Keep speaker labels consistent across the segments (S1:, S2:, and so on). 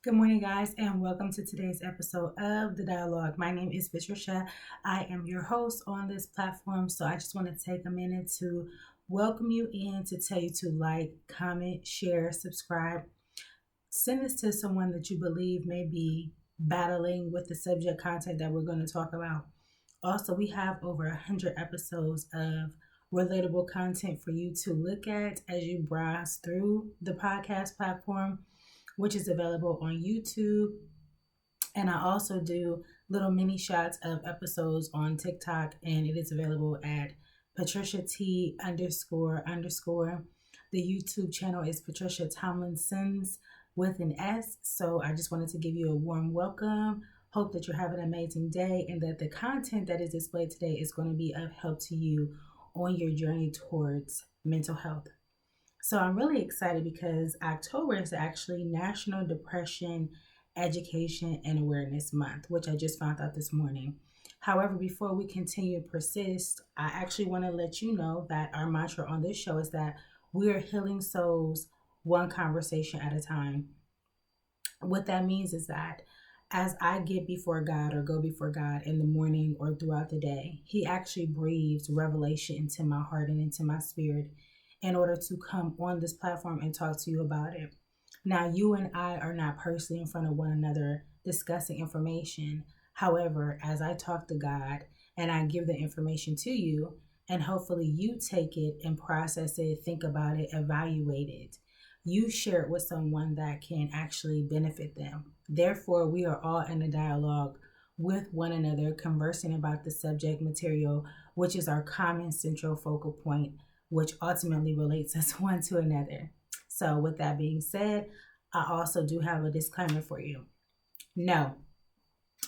S1: Good morning, guys, and welcome to today's episode of The Dialogue. My name is Patricia. I am your host on this platform, so I just want to take a minute to welcome you in to tell you to like, comment, share, subscribe. Send this to someone that you believe may be battling with the subject content that we're going to talk about. Also, we have over 100 episodes of relatable content for you to look at as you browse through the podcast platform, which is available on YouTube. And I also do little mini shots of episodes on TikTok, and it is available at Patricia T underscore underscore. The YouTube channel is Patricia Tomlinson's with an S. So I just wanted to give you a warm welcome. Hope that you're having an amazing day and that the content that is displayed today is going to be of help to you on your journey towards mental health. So I'm really excited because October is actually National Depression Education and Awareness Month, which I just found out this morning. However, before we continue to persist, I actually want to let you know that our mantra on this show is that we are healing souls one conversation at a time. What that means is that as I get before God or go before God in the morning or throughout the day, He actually breathes revelation into my heart and into my spirit in order to come on this platform and talk to you about it. Now, you and I are not personally in front of one another discussing information. However, as I talk to God and I give the information to you, and hopefully you take it and process it, think about it, evaluate it, you share it with someone that can actually benefit them. Therefore, we are all in a dialogue with one another, conversing about the subject material, which is our common central focal point, which ultimately relates us one to another. So, with that being said, I also do have a disclaimer for you. No,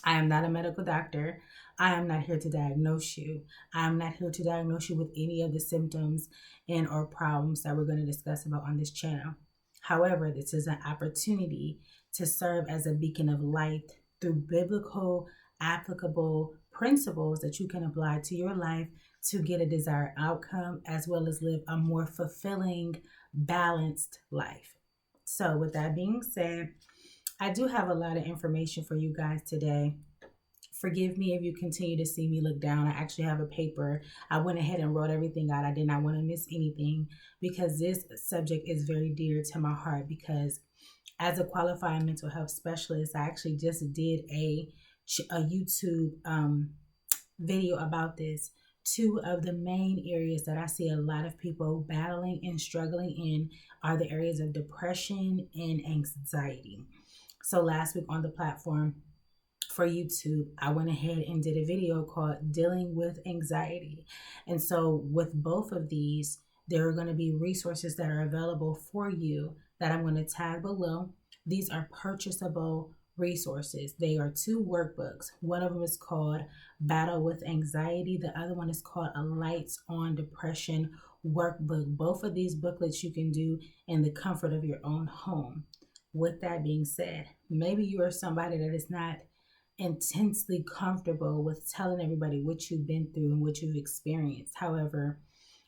S1: I am not a medical doctor. I am not here to diagnose you. I am not here to diagnose you with any of the symptoms and or problems that we're going to discuss about on this channel. However, this is an opportunity to serve as a beacon of light through biblical, applicable principles that you can apply to your life to get a desired outcome, as well as live a more fulfilling, balanced life. So, with that being said, I do have a lot of information for you guys today. Forgive me if you continue to see me look down. I actually have a paper. I went ahead and wrote everything out. I did not want to miss anything because this subject is very dear to my heart, because as a qualified mental health specialist, I actually just did a YouTube video about this. Two of the main areas that I see a lot of people battling and struggling in are the areas of depression and anxiety. So last week on the platform for YouTube, I went ahead and did a video called Dealing with Anxiety. And so with both of these, there are going to be resources that are available for you that I'm going to tag below. These are purchasable resources. They are two workbooks. One of them is called Battle with Anxiety. The other one is called A Lights on Depression workbook. Both of these booklets you can do in the comfort of your own home. With that being said, maybe you are somebody that is not intensely comfortable with telling everybody what you've been through and what you've experienced. However,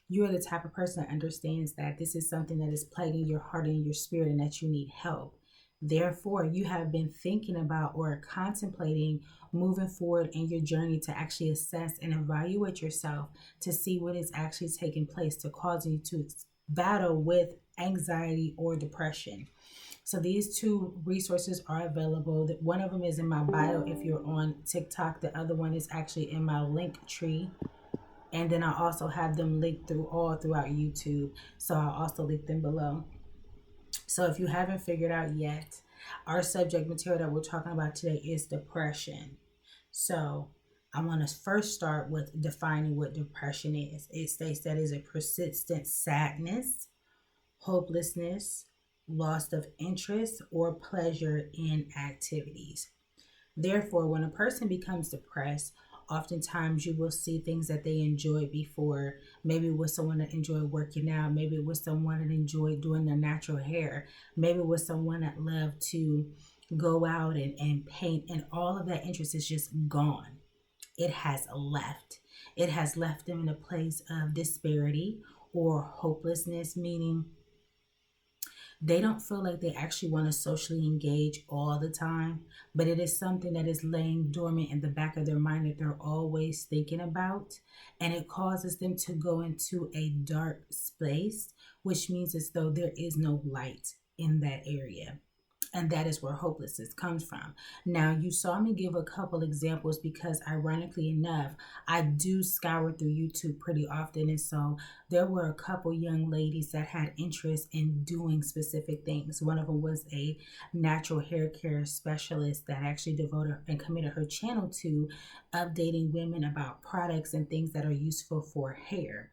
S1: you are the type of person that understands that this is something that is plaguing your heart and your spirit and that you need help. Therefore, you have been thinking about or contemplating moving forward in your journey to actually assess and evaluate yourself to see what is actually taking place to cause you to battle with anxiety or depression. So these two resources are available. One of them is in my bio if you're on TikTok. The other one is actually in my link tree. And then I also have them linked throughout YouTube. So I'll also link them below. So if you haven't figured out yet, our subject material that we're talking about today is depression. So I want to first start with defining what depression is. It states that it is a persistent sadness, hopelessness, loss of interest or pleasure in activities. Therefore, when a person becomes depressed, oftentimes you will see things that they enjoyed before. Maybe it was someone that enjoyed working out. Maybe it was someone that enjoyed doing their natural hair. Maybe it was someone that loved to go out and paint, and all of that interest is just gone. It has left. It has left them in a place of disparity or hopelessness, meaning They don't feel like they actually want to socially engage all the time, but it is something that is laying dormant in the back of their mind that they're always thinking about. And it causes them to go into a dark space, which means as though there is no light in that area. And that is where hopelessness comes from. Now, you saw me give a couple examples because, ironically enough, I do scour through YouTube pretty often. And so there were a couple young ladies that had interest in doing specific things. One of them was a natural hair care specialist that actually devoted and committed her channel to updating women about products and things that are useful for hair.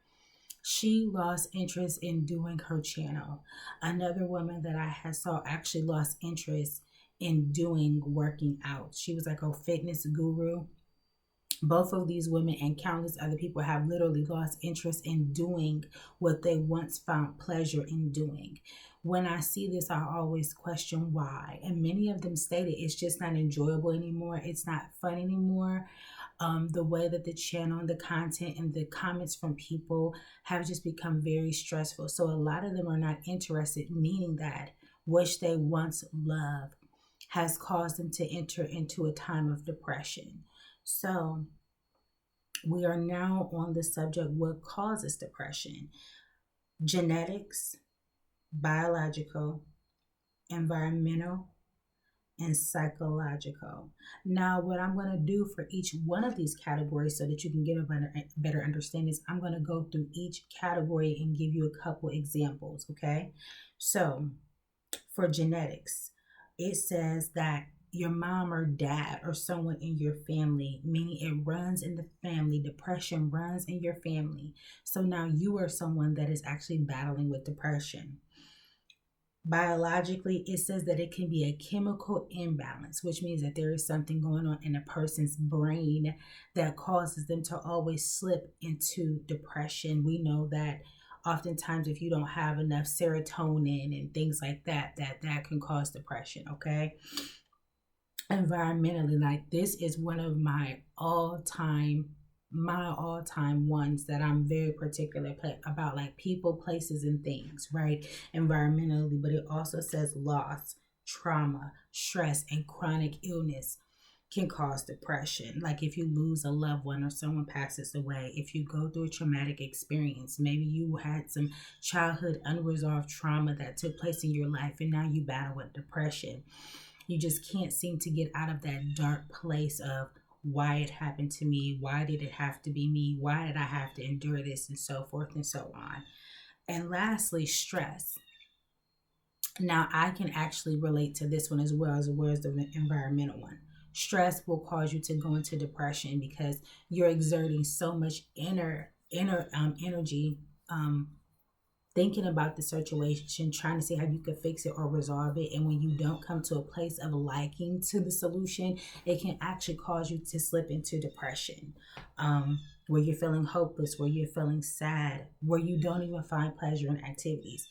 S1: She lost interest in doing her channel. Another woman that I had saw actually lost interest in doing working out. She was like a fitness guru. Both of these women and countless other people have literally lost interest in doing what they once found pleasure in doing. When I see this, I always question why. And many of them stated it's just not enjoyable anymore. It's not fun anymore. The way that the channel and the content and the comments from people have just become very stressful. So a lot of them are not interested, meaning that which they once loved has caused them to enter into a time of depression. So we are now on the subject: what causes depression? Genetics, biological, environmental, and psychological. Now, what I'm going to do for each one of these categories so that you can get a better understanding is I'm going to go through each category and give you a couple examples, okay? So, for genetics, it says that your mom or dad or someone in your family, meaning it runs in the family, depression runs in your family. So now you are someone that is actually battling with depression. Biologically, it says that it can be a chemical imbalance, which means that there is something going on in a person's brain that causes them to always slip into depression. We know that oftentimes if you don't have enough serotonin and things like that, that can cause depression, okay? Environmentally, like this is one of my all-time ones that I'm very particular about, like people, places, and things, right? Environmentally, but it also says loss, trauma, stress, and chronic illness can cause depression. Like if you lose a loved one or someone passes away, if you go through a traumatic experience, maybe you had some childhood unresolved trauma that took place in your life and now you battle with depression. You just can't seem to get out of that dark place of why it happened to me, why did it have to be me, why did I have to endure this, and so forth and so on. And lastly, stress. Now, I can actually relate to this one as well as the environmental one. Stress will cause you to go into depression because you're exerting so much energy, thinking about the situation, trying to see how you could fix it or resolve it. And when you don't come to a place of liking to the solution, it can actually cause you to slip into depression, where you're feeling hopeless, where you're feeling sad, where you don't even find pleasure in activities.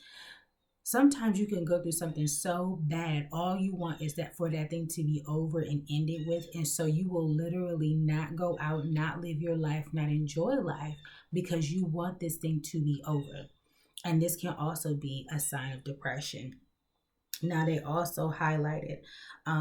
S1: Sometimes you can go through something so bad, all you want is that for that thing to be over and ended with. And so you will literally not go out, not live your life, not enjoy life because you want this thing to be over. And this can also be a sign of depression. Now, they also highlighted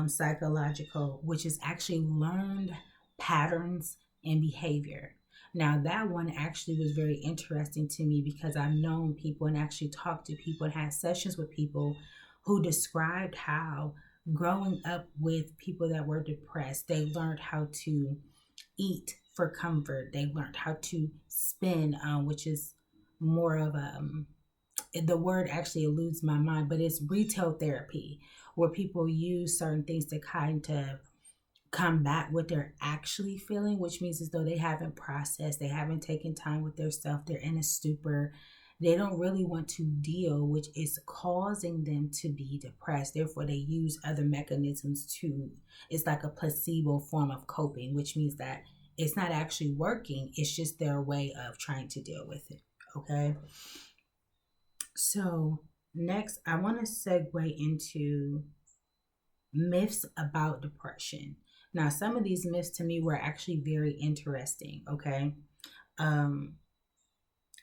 S1: psychological, which is actually learned patterns and behavior. Now, that one actually was very interesting to me because I've known people and actually talked to people and had sessions with people who described how growing up with people that were depressed, they learned how to eat for comfort. They learned how to spend, which is more of a the word actually eludes my mind, but it's retail therapy, where people use certain things to kind of combat what they're actually feeling, which means as though they haven't processed, they haven't taken time with their self, they're in a stupor. They don't really want to deal, which is causing them to be depressed. Therefore, they use other mechanisms it's like a placebo form of coping, which means that it's not actually working. It's just their way of trying to deal with it. Okay. So next, I want to segue into myths about depression. Now, some of these myths to me were actually very interesting. Okay.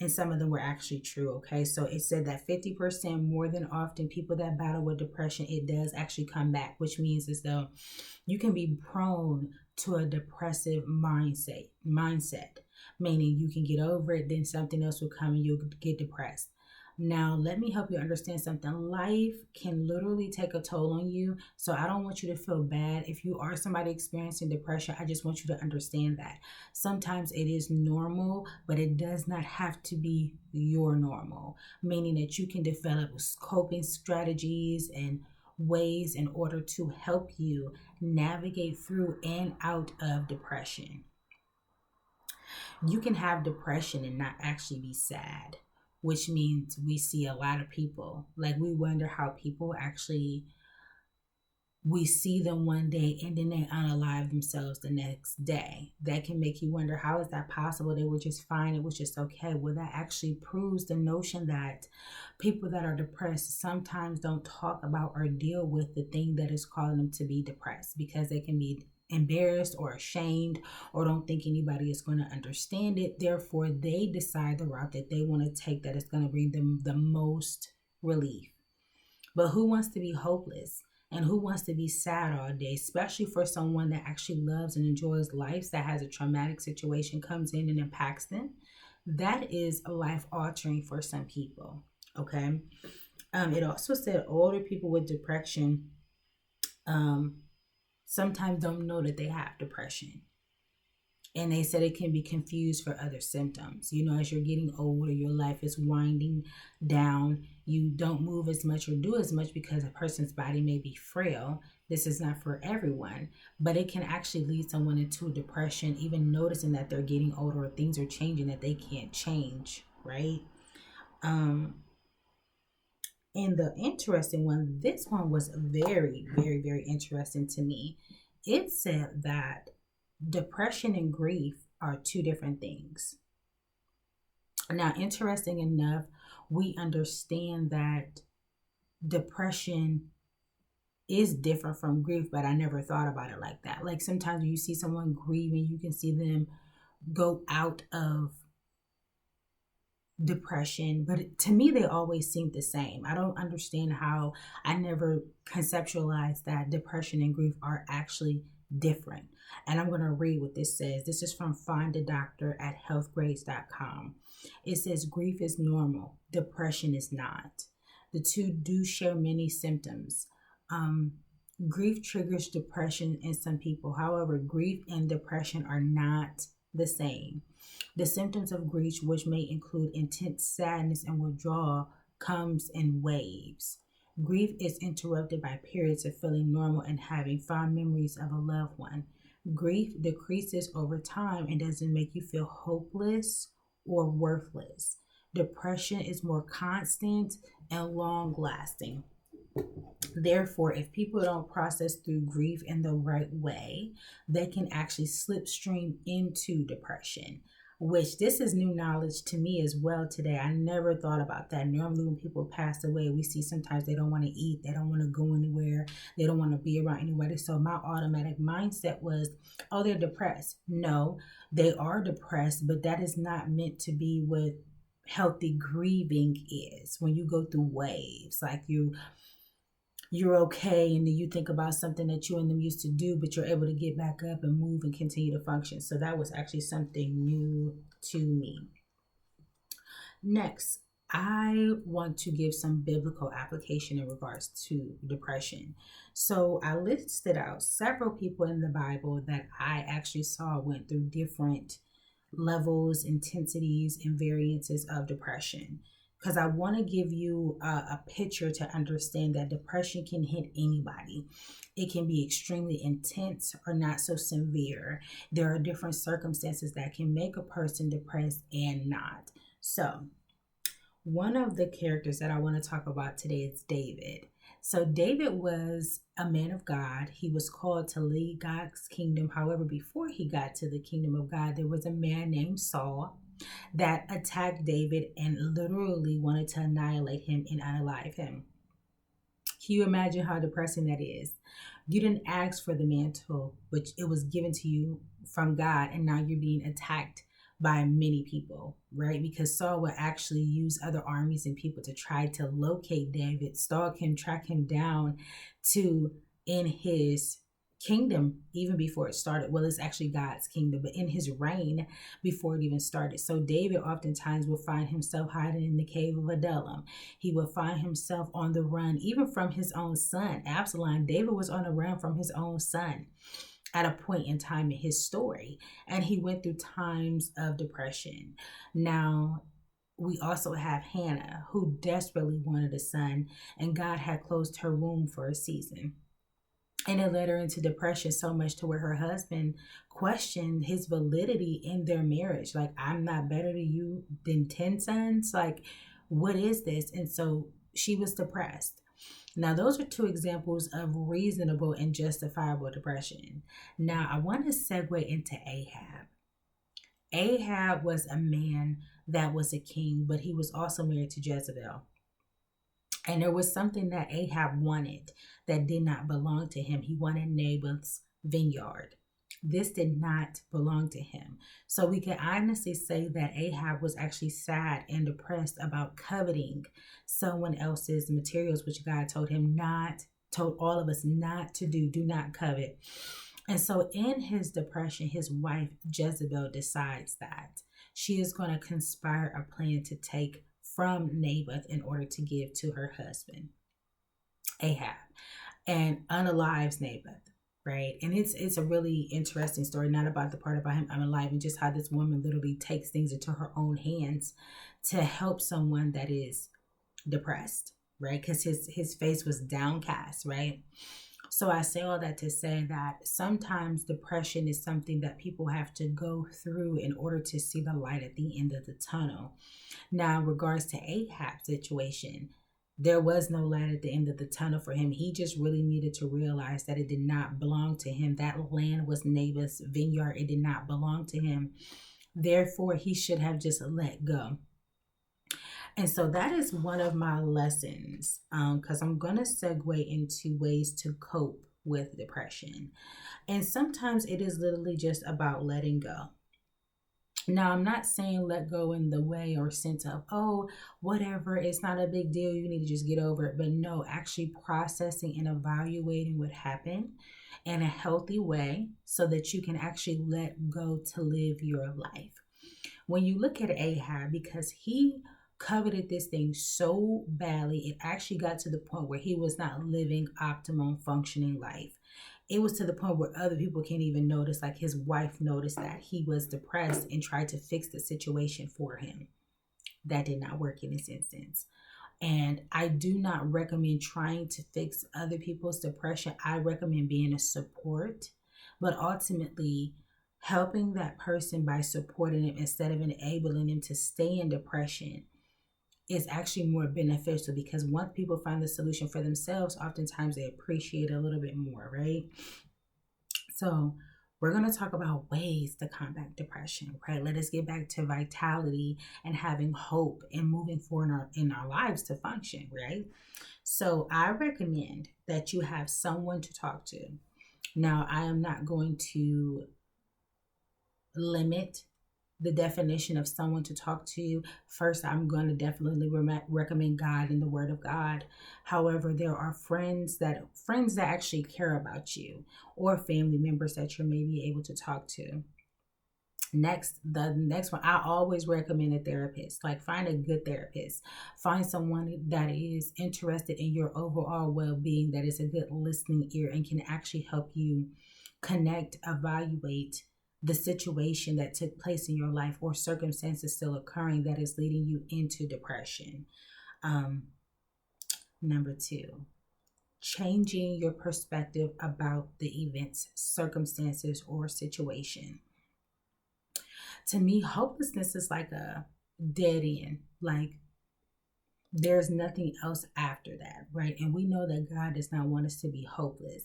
S1: And some of them were actually true. Okay, so it said that 50% more than often people that battle with depression, it does actually come back, which means as though you can be prone to a depressive mindset, meaning you can get over it, then something else will come and you'll get depressed. Now, let me help you understand something. Life can literally take a toll on you. So I don't want you to feel bad. If you are somebody experiencing depression, I just want you to understand that sometimes it is normal, but it does not have to be your normal, meaning that you can develop coping strategies and ways in order to help you navigate through and out of depression. You can have depression and not actually be sad, which means we see a lot of people, like we wonder how people actually, we see them one day and then they unalive themselves the next day. That can make you wonder, how is that possible? They were just fine, it was just okay. Well, that actually proves the notion that people that are depressed sometimes don't talk about or deal with the thing that is causing them to be depressed, because they can be embarrassed or ashamed or don't think anybody is going to understand it. Therefore, they decide the route that they want to take that is going to bring them the most relief. But who wants to be hopeless? And who wants to be sad all day, especially for someone that actually loves and enjoys life, that has a traumatic situation comes in and impacts them? That is life altering for some people. Okay. It also said older people with depression sometimes don't know that they have depression. And they said it can be confused for other symptoms. You know, as you're getting older, your life is winding down. You don't move as much or do as much because a person's body may be frail. This is not for everyone, but it can actually lead someone into depression, even noticing that they're getting older or things are changing that they can't change, right? And the interesting one, this one was very, very, very interesting to me. It said that depression and grief are two different things. Now, interesting enough, we understand that depression is different from grief, but I never thought about it like that. Like sometimes when you see someone grieving, you can see them go out of depression, but to me they always seem the same. I don't understand how, I never conceptualized that depression and grief are actually different. And I'm going to read what this says. This is from Find a Doctor at healthgrades.com. It says grief is normal, depression is not. The two do share many symptoms. Grief triggers depression in some people. However, grief and depression are not the same. The symptoms of grief, which may include intense sadness and withdrawal, comes in waves. Grief is interrupted by periods of feeling normal and having fond memories of a loved one. Grief decreases over time and doesn't make you feel hopeless or worthless. Depression is more constant and long lasting. Therefore, if people don't process through grief in the right way, they can actually slipstream into depression, which this is new knowledge to me as well today. I never thought about that. Normally when people pass away, we see sometimes they don't want to eat, they don't want to go anywhere, they don't want to be around anybody. So my automatic mindset was, oh, they're depressed. No, they are depressed, but that is not meant to be what healthy grieving is. When you go through waves, like you're okay, and then you think about something that you and them used to do, but you're able to get back up and move and continue to function. So that was actually something new to me. Next, I want to give some biblical application in regards to depression. So I listed out several people in the Bible that I actually saw went through different levels, intensities, and variances of depression, because I want to give you a picture to understand that depression can hit anybody. It can be extremely intense or not so severe. There are different circumstances that can make a person depressed and not. So, one of the characters that I want to talk about today is David. So David was a man of God. He was called to lead God's kingdom. However, before he got to the kingdom of God, there was a man named Saul that attacked David and literally wanted to annihilate him and unalive him. Can you imagine how depressing that is? You didn't ask for the mantle, which it was given to you from God, and now you're being attacked by many people, right? Because Saul would actually use other armies and people to try to locate David, stalk him, track him down to in his kingdom even before it started. Well, it's actually God's kingdom, but in his reign before it even started. So David oftentimes would find himself hiding in the cave of Adullam. He would find himself on the run, even from his own son, Absalom. David was on the run from his own son at a point in time in his story, and he went through times of depression. Now, we also have Hannah, who desperately wanted a son, and God had closed her womb for a season. And it led her into depression so much to where her husband questioned his validity in their marriage. Like, I'm not better to you than 10 sons. Like, what is this? And so she was depressed. Now, those are two examples of reasonable and justifiable depression. Now, I want to segue into Ahab. Ahab was a man that was a king, but he was also married to Jezebel. And there was something that Ahab wanted that did not belong to him. He wanted Naboth's vineyard. This did not belong to him. So we can honestly say that Ahab was actually sad and depressed about coveting someone else's materials, which God told him not, told all of us not to do. Do not covet. And so in his depression, his wife Jezebel decides that she is going to conspire a plan to take from Naboth in order to give to her husband, Ahab, and unalives Naboth, right? And it's a really interesting story, not about the part about him unaliving, just how this woman literally takes things into her own hands to help someone that is depressed, right? Because his face was downcast, right? So I say all that to say that sometimes depression is something that people have to go through in order to see the light at the end of the tunnel. Now, in regards to Ahab's situation, there was no light at the end of the tunnel for him. He just really needed to realize that it did not belong to him. That land was Naboth's vineyard. It did not belong to him. Therefore, he should have just let go. And so that is one of my lessons, because I'm going to segue into ways to cope with depression. And sometimes it is literally just about letting go. Now, I'm not saying let go in the way or sense of, oh, whatever, it's not a big deal, you need to just get over it. But no, actually processing and evaluating what happened in a healthy way so that you can actually let go to live your life. When you look at Ahab, because he coveted this thing so badly, it actually got to the point where he was not living optimum functioning life. It was to the point where other people can't even notice, like his wife noticed that he was depressed and tried to fix the situation for him. That did not work in this instance. And I do not recommend trying to fix other people's depression. I recommend being a support, but ultimately helping that person by supporting them instead of enabling them to stay in depression is actually more beneficial, because once people find the solution for themselves, oftentimes they appreciate it a little bit more, right? So we're going to talk about ways to combat depression, right? Let us get back to vitality and having hope and moving forward in our lives to function, right? So I recommend that you have someone to talk to. Now, I am not going to limit the definition of someone to talk to. First, I'm going to definitely recommend God and the Word of God. However, there are friends that actually care about you, or family members that you're maybe able to talk to. The next one, I always recommend a therapist. Like, find a good therapist. Find someone that is interested in your overall well-being, that is a good listening ear and can actually help you connect, evaluate the situation that took place in your life or circumstances still occurring that is leading you into depression. Number 2, changing your perspective about the events, circumstances, or situation. To me, hopelessness is like a dead end. Like, there's nothing else after that, right? And we know that God does not want us to be hopeless.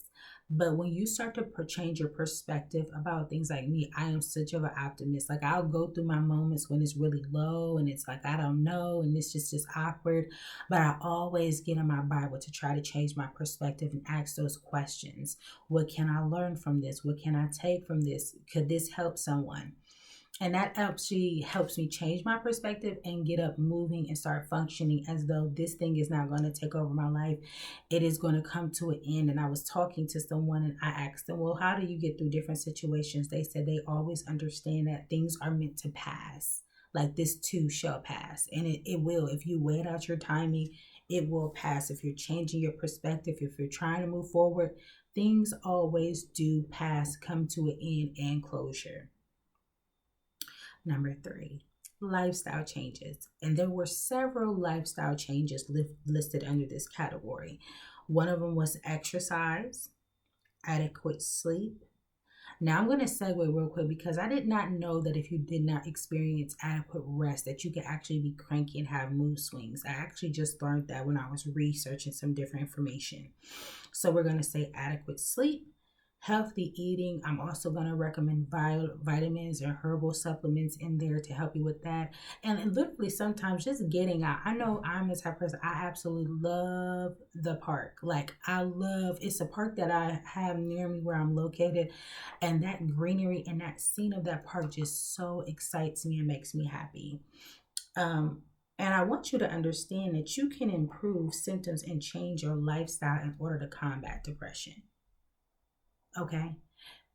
S1: But when you start to change your perspective about things, like me, I am such of an optimist. Like, I'll go through my moments when it's really low and it's like, I don't know, and it's just awkward. But I always get in my Bible to try to change my perspective and ask those questions. What can I learn from this? What can I take from this? Could this help someone? And that actually helps me change my perspective and get up moving and start functioning as though this thing is not going to take over my life. It is going to come to an end. And I was talking to someone and I asked them, well, how do you get through different situations? They said they always understand that things are meant to pass. Like this too shall pass. And it will. If you wait out your timing, it will pass. If you're changing your perspective, if you're trying to move forward, things always do pass, come to an end and closure. Number three, lifestyle changes. And there were several lifestyle changes listed under this category. One of them was exercise, adequate sleep. Now I'm going to segue real quick because I did not know that if you did not experience adequate rest that you could actually be cranky and have mood swings. I actually just learned that when I was researching some different information. So we're going to say adequate sleep, healthy eating. I'm also going to recommend vitamins and herbal supplements in there to help you with that. And literally sometimes just getting out. I know I'm the type of person, I absolutely love the park. Like it's a park that I have near me where I'm located. And that greenery and that scene of that park just so excites me and makes me happy. And I want you to understand that you can improve symptoms and change your lifestyle in order to combat depression. Okay.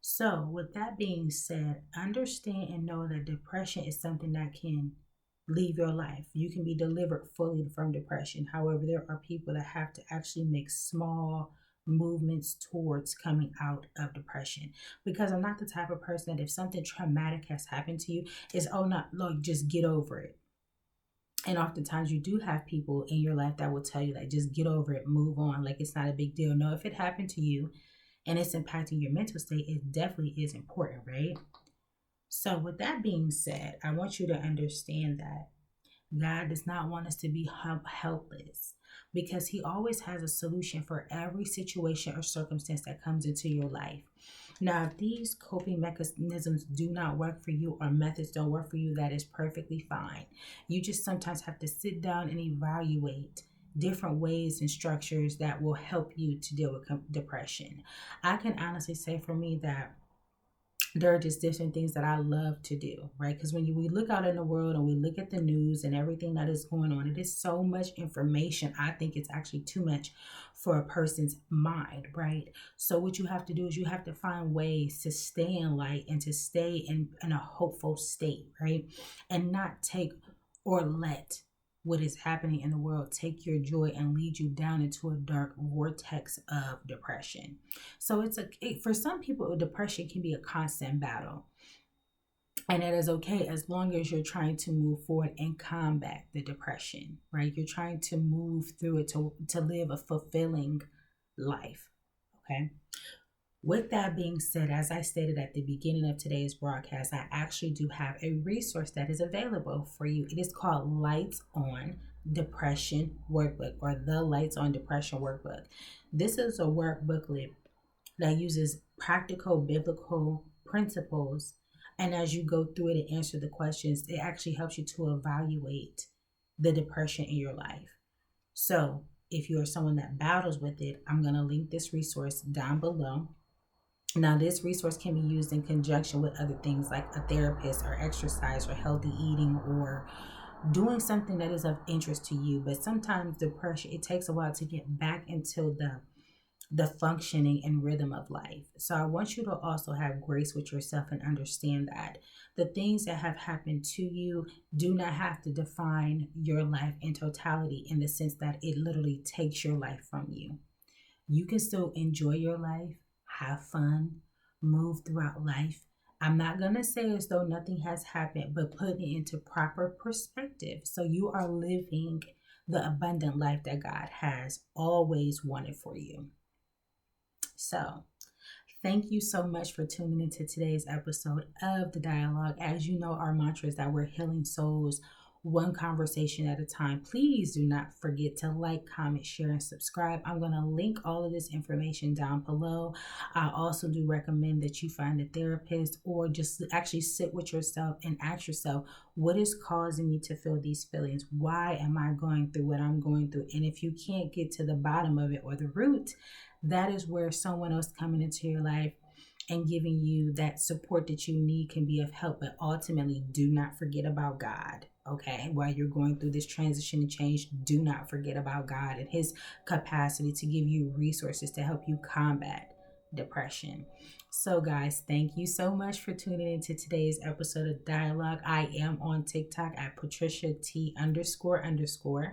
S1: So, with that being said, understand and know that depression is something that can leave your life. You can be delivered fully from depression. However, there are people that have to actually make small movements towards coming out of depression, because I'm not the type of person that if something traumatic has happened to you, is not like just get over it. And oftentimes you do have people in your life that will tell you like just get over it, move on, like it's not a big deal. No, if it happened to you and it's impacting your mental state, it definitely is important, right? So, with that being said, I want you to understand that God does not want us to be helpless, because He always has a solution for every situation or circumstance that comes into your life. Now, if these coping mechanisms do not work for you or methods don't work for you, that is perfectly fine. You just sometimes have to sit down and evaluate different ways and structures that will help you to deal with depression. I can honestly say for me that there are just different things that I love to do, right? Because when we look out in the world and we look at the news and everything that is going on, it is so much information. I think it's actually too much for a person's mind, right? So what you have to do is you have to find ways to stay in light and to stay in a hopeful state, right? And not take or let what is happening in the world take your joy and lead you down into a dark vortex of depression. So for some people, depression can be a constant battle. And it is okay as long as you're trying to move forward and combat the depression, right? You're trying to move through it to live a fulfilling life. Okay. With that being said, as I stated at the beginning of today's broadcast, I actually do have a resource that is available for you. It is called Lights on Depression Workbook, or the Lights on Depression Workbook. This is a workbooklet that uses practical biblical principles. And as you go through it and answer the questions, it actually helps you to evaluate the depression in your life. So if you are someone that battles with it, I'm going to link this resource down below. Now, this resource can be used in conjunction with other things like a therapist or exercise or healthy eating or doing something that is of interest to you. But sometimes depression, it takes a while to get back into the functioning and rhythm of life. So I want you to also have grace with yourself and understand that the things that have happened to you do not have to define your life in totality, in the sense that it literally takes your life from you. You can still enjoy your life, have fun, move throughout life. I'm not going to say as though nothing has happened, but put it into proper perspective. So you are living the abundant life that God has always wanted for you. So thank you so much for tuning into today's episode of The Dialogue. As you know, our mantra is that we're healing souls one conversation at a time. Please do not forget to like, comment, share, and subscribe. I'm going to link all of this information down below. I also do recommend that you find a therapist, or just actually sit with yourself and ask yourself, what is causing me to feel these feelings? Why am I going through what I'm going through? And if you can't get to the bottom of it or the root, that is where someone else coming into your life and giving you that support that you need can be of help. But ultimately, do not forget about God. Okay, while you're going through this transition and change, do not forget about God and His capacity to give you resources to help you combat depression. So, guys, thank you so much for tuning into today's episode of Dialogue. I am on TikTok at Patricia T __.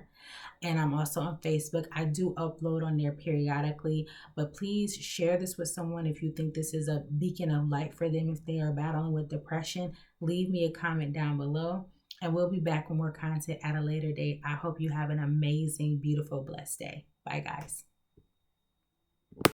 S1: And I'm also on Facebook. I do upload on there periodically, but please share this with someone if you think this is a beacon of light for them if they are battling with depression. Leave me a comment down below, and we'll be back with more content at a later date. I hope you have an amazing, beautiful, blessed day. Bye, guys.